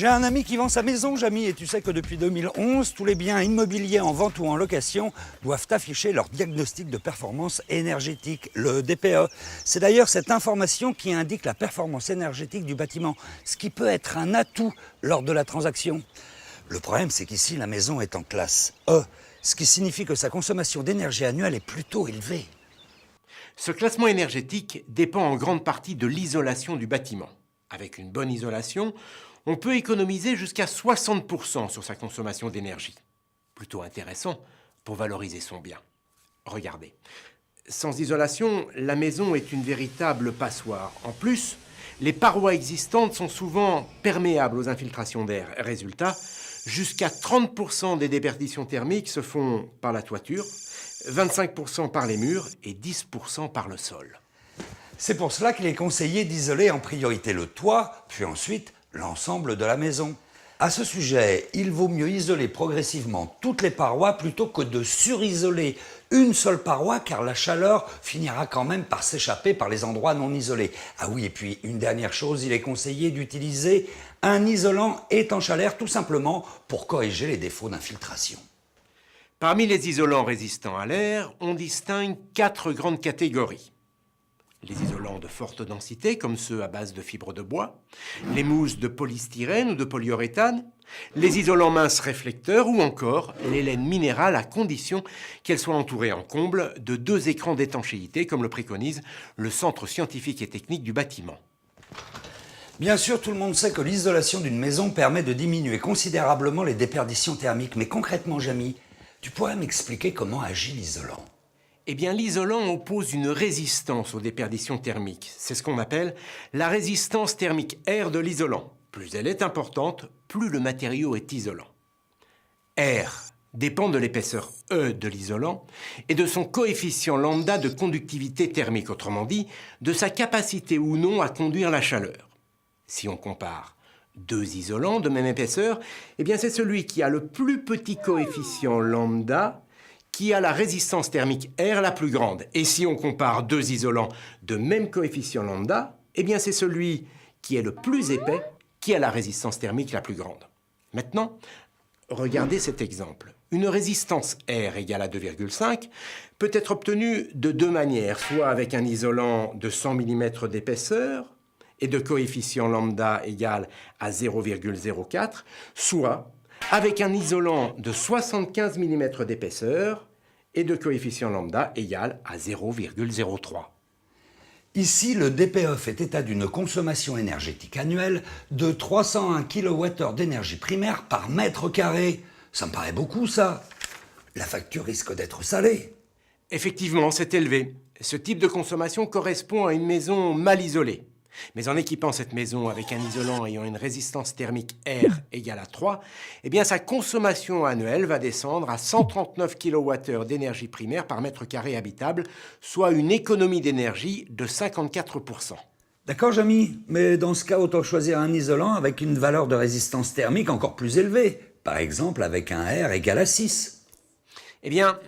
J'ai un ami qui vend sa maison, Jamy, et tu sais que depuis 2011, tous les biens immobiliers en vente ou en location doivent afficher leur diagnostic de performance énergétique, le DPE. C'est d'ailleurs cette information qui indique la performance énergétique du bâtiment, ce qui peut être un atout lors de la transaction. Le problème, c'est qu'ici, la maison est en classe E, ce qui signifie que sa consommation d'énergie annuelle est plutôt élevée. Ce classement énergétique dépend en grande partie de l'isolation du bâtiment. Avec une bonne isolation, on peut économiser jusqu'à 60% sur sa consommation d'énergie. Plutôt intéressant pour valoriser son bien. Regardez, sans isolation, la maison est une véritable passoire. En plus, les parois existantes sont souvent perméables aux infiltrations d'air. Résultat, jusqu'à 30% des déperditions thermiques se font par la toiture, 25% par les murs et 10% par le sol. C'est pour cela qu'il est conseillé d'isoler en priorité le toit, puis ensuite l'ensemble de la maison. À ce sujet, il vaut mieux isoler progressivement toutes les parois plutôt que de surisoler une seule paroi, car la chaleur finira quand même par s'échapper par les endroits non isolés. Ah oui, et puis une dernière chose, il est conseillé d'utiliser un isolant étanche à l'air, tout simplement pour corriger les défauts d'infiltration. Parmi les isolants résistants à l'air, on distingue 4 grandes catégories. Les isolants de forte densité, comme ceux à base de fibres de bois, les mousses de polystyrène ou de polyuréthane, les isolants minces réflecteurs ou encore les laines minérales à condition qu'elles soient entourées en comble de 2 écrans d'étanchéité, comme le préconise le Centre scientifique et technique du bâtiment. Bien sûr, tout le monde sait que l'isolation d'une maison permet de diminuer considérablement les déperditions thermiques. Mais concrètement, Jamy, tu pourrais m'expliquer comment agit l'isolant ? Eh bien, l'isolant oppose une résistance aux déperditions thermiques. C'est ce qu'on appelle la résistance thermique R de l'isolant. Plus elle est importante, plus le matériau est isolant. R dépend de l'épaisseur E de l'isolant et de son coefficient lambda de conductivité thermique, autrement dit, de sa capacité ou non à conduire la chaleur. Si on compare 2 isolants de même épaisseur, eh bien c'est celui qui a le plus petit coefficient lambda qui a la résistance thermique R la plus grande. Et si on compare 2 isolants de même coefficient lambda, eh bien c'est celui qui est le plus épais qui a la résistance thermique la plus grande. Maintenant, regardez cet exemple. Une résistance R égale à 2,5 peut être obtenue de 2 manières, soit avec un isolant de 100 mm d'épaisseur et de coefficient lambda égal à 0,04, soit avec un isolant de 75 mm d'épaisseur et de coefficient lambda égal à 0,03. Ici, le DPE fait état d'une consommation énergétique annuelle de 301 kWh d'énergie primaire par mètre carré. Ça me paraît beaucoup, ça. La facture risque d'être salée. Effectivement, c'est élevé. Ce type de consommation correspond à une maison mal isolée. Mais en équipant cette maison avec un isolant ayant une résistance thermique R égale à 3, eh bien sa consommation annuelle va descendre à 139 kWh d'énergie primaire par mètre carré habitable, soit une économie d'énergie de 54%. D'accord, Jamy, mais dans ce cas, autant choisir un isolant avec une valeur de résistance thermique encore plus élevée. Par exemple, avec un R égal à 6. Eh bien,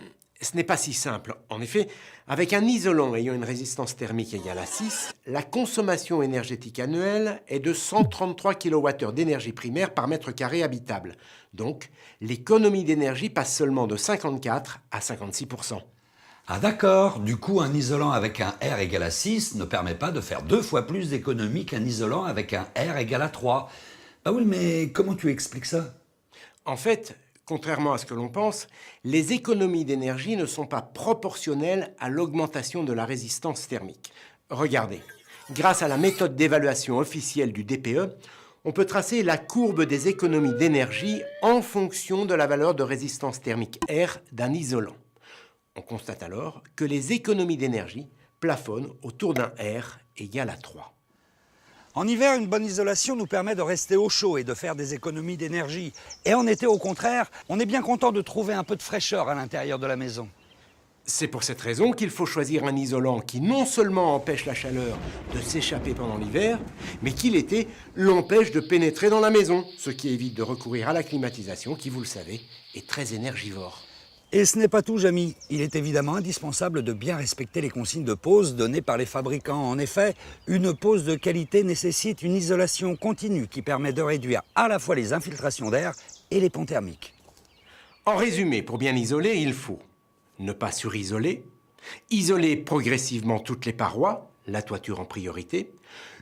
ce n'est pas si simple. En effet, avec un isolant ayant une résistance thermique égale à 6, la consommation énergétique annuelle est de 133 kWh d'énergie primaire par mètre carré habitable. Donc, l'économie d'énergie passe seulement de 54 à 56%. Ah d'accord, du coup un isolant avec un R égal à 6 ne permet pas de faire 2 fois plus d'économie qu'un isolant avec un R égal à 3. Ah oui, mais comment tu expliques ça ? En fait, contrairement à ce que l'on pense, les économies d'énergie ne sont pas proportionnelles à l'augmentation de la résistance thermique. Regardez, grâce à la méthode d'évaluation officielle du DPE, on peut tracer la courbe des économies d'énergie en fonction de la valeur de résistance thermique R d'un isolant. On constate alors que les économies d'énergie plafonnent autour d'un R égal à 3. En hiver, une bonne isolation nous permet de rester au chaud et de faire des économies d'énergie. Et en été, au contraire, on est bien content de trouver un peu de fraîcheur à l'intérieur de la maison. C'est pour cette raison qu'il faut choisir un isolant qui non seulement empêche la chaleur de s'échapper pendant l'hiver, mais qui l'été l'empêche de pénétrer dans la maison, ce qui évite de recourir à la climatisation qui, vous le savez, est très énergivore. Et ce n'est pas tout, Jamy. Il est évidemment indispensable de bien respecter les consignes de pose données par les fabricants. En effet, une pose de qualité nécessite une isolation continue qui permet de réduire à la fois les infiltrations d'air et les ponts thermiques. En résumé, pour bien isoler, il faut ne pas surisoler, isoler progressivement toutes les parois, la toiture en priorité,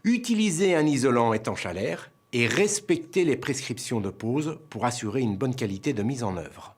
utiliser un isolant étanche à l'air et respecter les prescriptions de pose pour assurer une bonne qualité de mise en œuvre.